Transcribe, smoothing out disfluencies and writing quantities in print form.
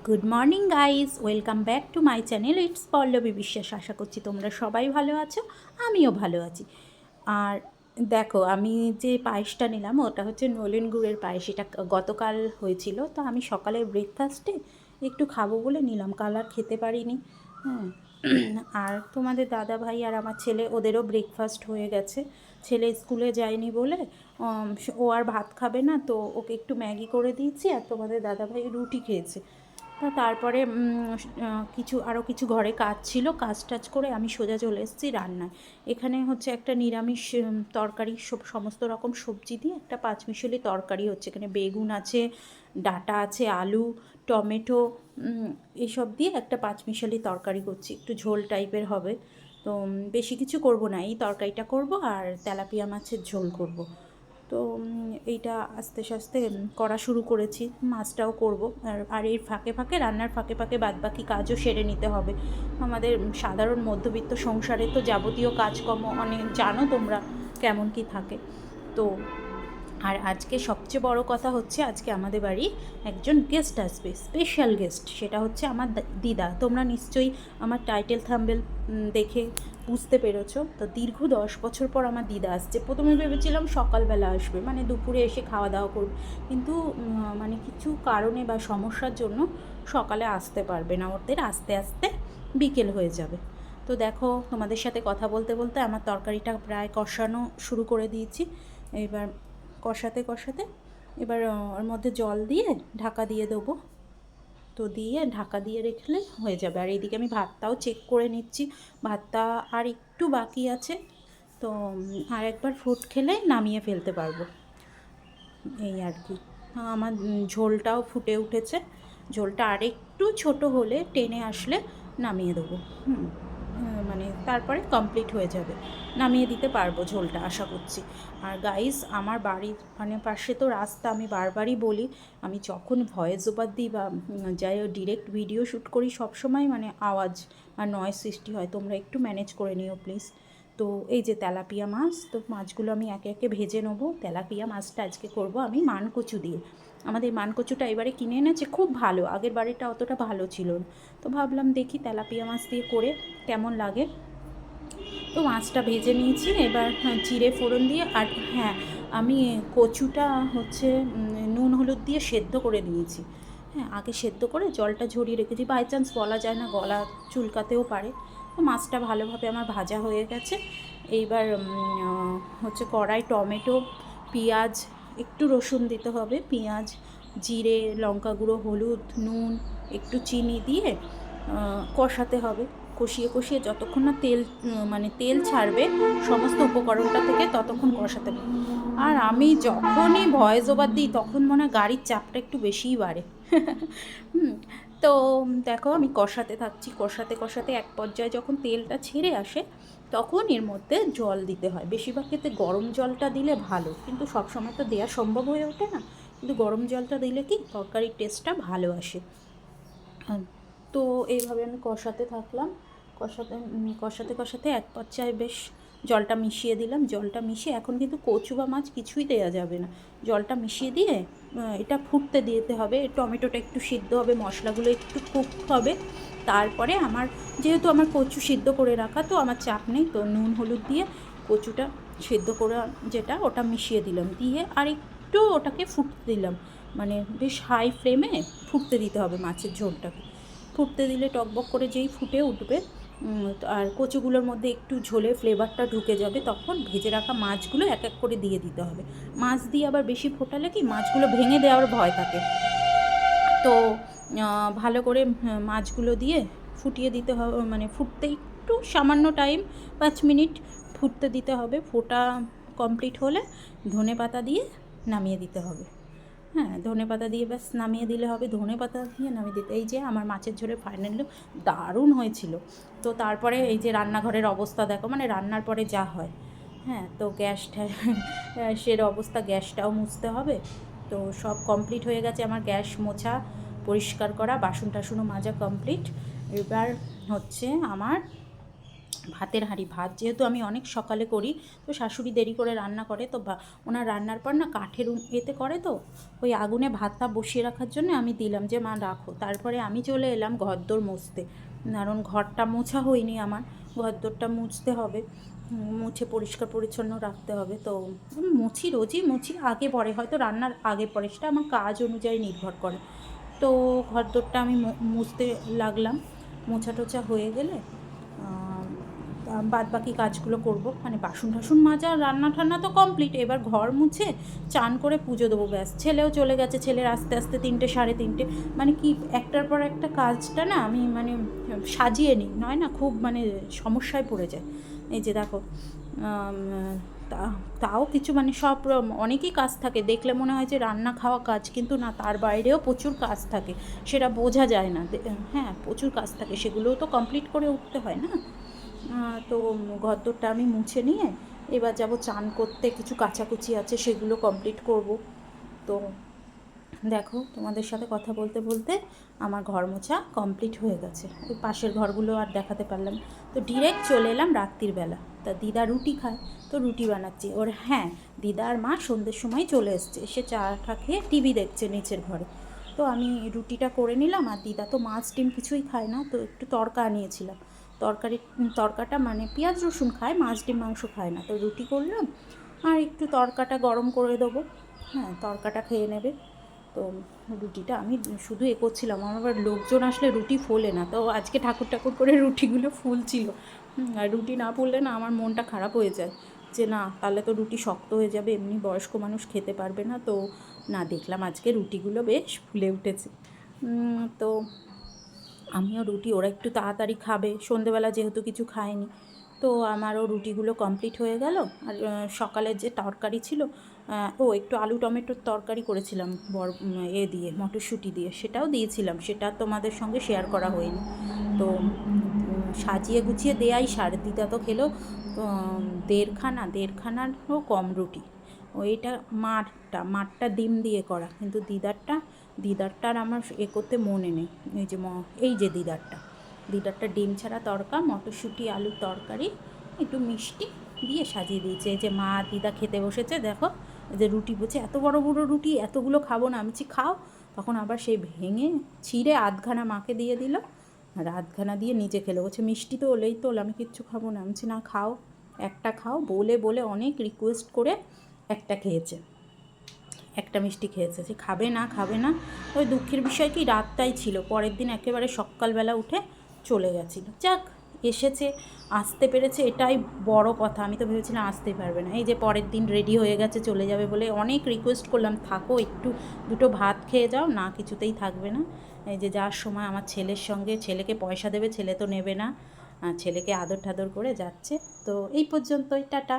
Good morning guys, welcome back to my channel it's Pallavi Biswas. আশা করছি তোমরা সবাই ভালো আছো, আমিও ভালো আছি। আর দেখো, আমি যে পায়েসটা নিলাম ওটা হচ্ছে নলেন গুড়ের পায়েস। এটা গতকাল হয়েছিল, তো আমি সকালে ব্রেকফাস্টে একটু খাবো বলে নিলাম, কাল আর খেতে পারিনি। হ্যাঁ, আর তোমাদের দাদা ভাই আর আমার ছেলে, ওদেরও ব্রেকফাস্ট হয়ে গেছে। ছেলে স্কুলে যায়নি বলে ও আর ভাত খাবে না, তো ওকে একটু ম্যাগি করে দিয়েছি, আর তোমাদের দাদা ভাই রুটি খেয়েছে। তারপরে আরও কিছু ঘরে কাজ ছিল, কাজ টাজ করে আমি সোজা চলে এসেছি রান্নায়। এখানে হচ্ছে একটা নিরামিষ তরকারি, সমস্ত রকম সবজি দিয়ে একটা পাঁচমিশালি তরকারি হচ্ছে। এখানে বেগুন আছে, ডাঁটা আছে, আলু, টমেটো, এসব দিয়ে একটা পাঁচমিশালি তরকারি করছি। একটু ঝোল টাইপের হবে, তো বেশি কিছু করব না, এই তরকারিটা করব আর তেলাপিয়া মাছের ঝোল করব। তো এইটা আস্তে আস্তে করা শুরু করেছি, মাছটাও করব। আর এর ফাঁকে ফাঁকে, রান্নার ফাঁকে ফাঁকে বাদবাকি কাজও সেরে নিতে হবে। আমাদের সাধারণ মধ্যবিত্ত সংসারে তো যাবতীয় কাজকর্ম অনেক, জানো তোমরা কেমন কি থাকে। তো আর আজকে সবচেয়ে বড় কথা হচ্ছে, আজকে আমাদের বাড়ি একজন গেস্ট আসবে, স্পেশাল গেস্ট। সেটা হচ্ছে আমার দিদা। তোমরা নিশ্চয়ই আমার টাইটেল থাম্বনেল দেখে বুঝতে পেরেছো। তো দীর্ঘ 10 বছর পর আমার দিদা আসছে। প্রথমে ভেবেছিলাম সকালবেলা আসবে, মানে দুপুরে এসে খাওয়া দাওয়া করবে, কিন্তু মানে কিছু কারণে বা সমস্যার জন্য সকালে আসতে পারবে না, ওদের আস্তে আস্তে বিকেল হয়ে যাবে। তো দেখো, তোমাদের সাথে কথা বলতে বলতে আমার তরকারিটা প্রায় কষানো শুরু করে দিয়েছি। এবার কষাতে কষাতে এবার ওর মধ্যে জল দিয়ে ঢাকা দিয়ে দেবো। তো দিয়ে ঢাকা দিয়ে রাখলে হয়ে যাবে। আর এইদিকে আমি ভাতটাও চেক করে নিচ্ছি, ভাতটা আর একটু বাকি আছে। তো আর একবার ফুট খেলে নামিয়ে ফেলতে পারবো, এই আর কি। আমার ঝোলটাও ফুটে উঠেছে, ঝোলটা আর একটু ছোটো হলে, টেনে আসলে নামিয়ে দেবো। মানে তারপরে কমপ্লিট হয়ে যাবে, নামিয়ে দিতে পারবো ঝোলটা আশা করছি। আর গাইস, আমার বাড়ির মানে পাশে তো রাস্তা, আমি বারবারই বলি, আমি যখন ভয়েস ওভার দিই বা যাই ডিরেক্ট ভিডিও শ্যুট করি, সবসময় মানে আওয়াজ আর নয়েজ সৃষ্টি হয়, তোমরা একটু ম্যানেজ করে নিও প্লিজ। তো এই যে তেলাপিয়া মাছ, তো মাছগুলো আমি একে একে ভেজে নেবো। তেলাপিয়া মাছটা আজকে করব আমি মানকচু দিয়ে। আমাদের মানকচুটা এবারে কিনে এনেছে, খুব ভালো, আগের বাড়িটা অতটা ভালো ছিল না। তো ভাবলাম দেখি তেলাপিয়া মাছ দিয়ে করে কেমন লাগে। তো মাছটা ভেজে নিয়েছি, এবার জিরে ফোড়ন দিয়ে, আর হ্যাঁ, আমি কচুটা হচ্ছে নুন হলুদ দিয়ে সেদ্ধ করে নিয়েছি। হ্যাঁ, আগে সেদ্ধ করে জলটা ঝরিয়ে রেখেছি, বাই চান্স বলা যায় না, গলা চুলকাতেও পারে। তো মাছটা ভালোভাবে আমার ভাজা হয়ে গেছে। এইবার হচ্ছে কড়াই টমেটো, পেঁয়াজ, একটু রসুন দিতে হবে, পেঁয়াজ, জিরে, লঙ্কা গুঁড়ো, হলুদ, নুন, একটু চিনি দিয়ে কষাতে হবে। কষিয়ে কষিয়ে যতক্ষণ না তেল মানে তেল ছাড়বে সমস্ত উপকরণটা থেকে, ততক্ষণ কষাতে হবে। আর আমি যখনই ভয়েস ওভার দিই তখন মনে হয় গাড়ির চাপটা একটু বেশিই বাড়ে। তো দেখো, আমি কষাতে থাকছি, কষাতে কষাতে এক পর্যায়ে যখন তেলটা ছেড়ে আসে, তখন এর মধ্যে জল দিতে হয়। বেশিরভাগ ক্ষেত্রে গরম জলটা দিলে ভালো, কিন্তু সবসময় তো দেওয়া সম্ভব হয়ে ওঠে না। কিন্তু গরম জলটা দিলে কি তরকারির টেস্টটা ভালো আসে। তো এইভাবে আমি কষাতে থাকলাম, কষাতে কষাতে কষাতে এক পর্যায়ে বেশ জলটা মিশিয়ে দিলাম। জলটা মিশিয়ে, এখন কিন্তু কচু বা মাছ কিছুই দেওয়া যাবে না, জলটা মিশিয়ে দিয়ে এটা ফুটতে দিতে হবে। টমেটোটা একটু সিদ্ধ হবে, মশলাগুলো একটু কুক হবে। তারপরে যেহেতু আমার কচু সিদ্ধ করে রাখা, তো আমার চাপ নেই। তো নুন হলুদ দিয়ে কচুটা সিদ্ধ করে যেটা, ওটা মিশিয়ে দিলাম, দিয়ে আর একটু ওটাকে ফুটতে দিলাম। মানে বেশ হাই ফ্লেমে ফুটতে দিতে হবে মাছের ঝোলটাকে। ফুটতে দিলে টকবক করে যেই ফুটে উঠবে, আর কচুগুলোর মধ্যে একটু ঝোলের ফ্লেভারটা ঢুকে যাবে, তখন ভেজে রাখা মাছগুলো এক এক করে দিয়ে দিতে হবে। মাছ দিয়ে আবার বেশি ফোটালে কি মাছগুলো ভেঙে দেওয়ার ভয় থাকে। তো ভালো করে মাছগুলো দিয়ে ফুটিয়ে দিতে হবে, মানে ফুটতে একটু সামান্য টাইম, 5 মিনিট ফুটতে দিতে হবে। ফোটা কমপ্লিট হলে ধনেপাতা দিয়ে নামিয়ে দিতে হবে। হ্যাঁ, ধনেপাতা দিয়ে ব্যাস নামিয়ে দিলে হবে। ধনেপাতা দিয়ে নামিয়ে দিতে, এই যে আমার মাছের ঝোলের ফাইনাল লুক দারুণ হয়েছিল। তো তারপরে এই যে রান্নাঘরের অবস্থা দেখো, মানে রান্নার পরে যা হয়। হ্যাঁ, তো গ্যাসের অবস্থা, গ্যাসটাও মুছতে হবে। তো সব কমপ্লিট হয়ে গেছে আমার, গ্যাস মোছা, পরিষ্কার করা, বাসন টাসনও মাজা কমপ্লিট। এবার হচ্ছে আমার ভাতের হাঁড়ি, ভাত যেহেতু আমি অনেক সকালে করি, তো শাশুড়ি দেরি করে রান্না করে, তো ওনার রান্নার পর না কাঠের এতে করে, তো ওই আগুনে ভাতটা বসিয়ে রাখার জন্য আমি দিলাম যে মা রাখো। তারপরে আমি চলে এলাম ঘরদোর মুছতে, কারণ ঘরটা মোছা হয়নি আমার, ঘরদোরটা মুছতে হবে, মুছে পরিষ্কার পরিচ্ছন্ন রাখতে হবে। তো মুছি, রোজই মুছি, আগে পরে হয়তো রান্নার আগে পরে, সেটা আমার কাজ অনুযায়ী নির্ভর করে। তো ঘরদোরটা আমি মুছতে লাগলাম, মোছা টোছা হয়ে গেলে বাদ বাকি কাজগুলো করব, মানে বাসন টাসন মাজা, রান্না ঠান্না তো কমপ্লিট, এবার ঘর মুছে চান করে পুজো দেবো, ব্যাস। ছেলেও চলে গেছে, ছেলের আস্তে আস্তে 3টে 3:30, মানে কি একটার পর একটা কাজটা না আমি মানে সাজিয়ে নিই, নয় না, খুব মানে সমস্যায় পড়ে যায়। এই যে দেখো, তাও কিছু মানে সব অনেকই কাজ থাকে, দেখলে মনে হয় যে রান্না খাওয়া কাজ, কিন্তু না, তার বাইরেও প্রচুর কাজ থাকে, সেটা বোঝা যায় না। হ্যাঁ, প্রচুর কাজ থাকে, সেগুলোও তো কমপ্লিট করে উঠতে হয় না। তো ঘরদোরটা আমি মুছে নিয়ে এবার যাব চান করতে, কিছু কাচাকুচি আছে সেগুলো কমপ্লিট করব। তো দেখো, তোমাদের সাথে কথা বলতে বলতে আমার ঘর মোছা কমপ্লিট হয়ে গেছে, ওই পাশের ঘরগুলো আর দেখাতে পারলাম। তো ডিরেক্ট চলে এলাম রাত্রির বেলা। তা দিদা রুটি খায়, তো রুটি বানাচ্ছি ওর। হ্যাঁ, দিদা আর মা সন্ধ্যের সময় চলে এসছে, এসে চাটা খেয়ে টিভি দেখছে নিচের ঘরে। তো আমি রুটিটা করে নিলাম, আর দিদা তো মাছ ডিম কিছুই খায় না, তো একটু তড়কা আনিয়েছিলাম, তড়কাটা মানে পেঁয়াজ রসুন খায়, মাছ ডিম মাংস খায় না। তো রুটি করলাম, আর একটু তড়কাটা গরম করে দেবো, হ্যাঁ, তড়কাটা খেয়ে নেবে। তো রুটিটা আমি শুধু করছিলাম, আমার আবার লোকজন আসলে রুটি ফোলে না, তো আজকে ঠাকুর করে রুটিগুলো ফুলছিল। আর রুটি না ফুললে না আমার মনটা খারাপ হয়ে যায়, যে না, তাহলে তো রুটি শক্ত হয়ে যাবে, এমনি বয়স্ক মানুষ খেতে পারবে না। তো না, দেখলাম আজকে রুটিগুলো বেশ ফুলে উঠেছে। তো আমিও রুটি, ওরা একটু তাড়াতাড়ি খাবে, সন্ধেবেলা যেহেতু কিছু খায়নি, তো আমারও রুটিগুলো কমপ্লিট হয়ে গেল। আর সকালের যে তরকারি ছিল, একটু আলু টমেটোর তরকারি করেছিলাম দিয়ে, মটরশুঁটি দিয়ে, সেটাও দিয়েছিলাম, সেটা তোমাদের সঙ্গে শেয়ার করা হয়নি। তো সাজিয়ে গুছিয়ে দেয়াই সার, দিদা তো খেলো দেড়খানারও কম রুটি। ওইটা মারটা ডিম দিয়ে করা, কিন্তু দিদারটার আমার করতে মনে নেই। এই যে দিদারটা ডিম ছাড়া তড়কা, মটরশুঁটি আলুর তরকারি, একটু মিষ্টি দিয়ে সাজিয়ে দিয়েছে। এই যে মা দিদা খেতে বসেছে, দেখো, এই যে রুটি বলছে এত বড় বড় রুটি, এতগুলো খাবো না। আমি বলছি খাও, তখন আবার সেই ভেঙে ছিঁড়ে আধখানা মাকে দিয়ে দিল, আর আধখানা দিয়ে নিজে খেলো। বলছে মিষ্টি তো ওলেই তোল, আমি কিচ্ছু খাবো না। আমি বলছি না, খাও, একটা খাও, বলে বলে অনেক রিকোয়েস্ট করে একটা খেয়েছে, একটা মিষ্টি খেয়েছে। যে খাবে না। ওই দুঃখের বিষয় কি, রাতটাই ছিল, পরের দিন একেবারে সকালবেলা উঠে চলে গেছিলো। যাক, এসেছে, আসতে পেরেছে, এটাই বড় কথা। আমি তো ভেবেছিলাম আসতেই পারবে না। এই যে পরের দিন রেডি হয়ে গেছে, চলে যাবে বলে অনেক রিকোয়েস্ট করলাম, থাকো একটু, দুটো ভাত খেয়ে যাও, না, কিছুতেই থাকবে না। এই যে যাওয়ার সময় আমার ছেলের সঙ্গে, ছেলেকে পয়সা দেবে, ছেলে তো নেবে না, ছেলেকে আদর ঠাদর করে যাচ্ছে। তো এই পর্যন্তই, টাটা।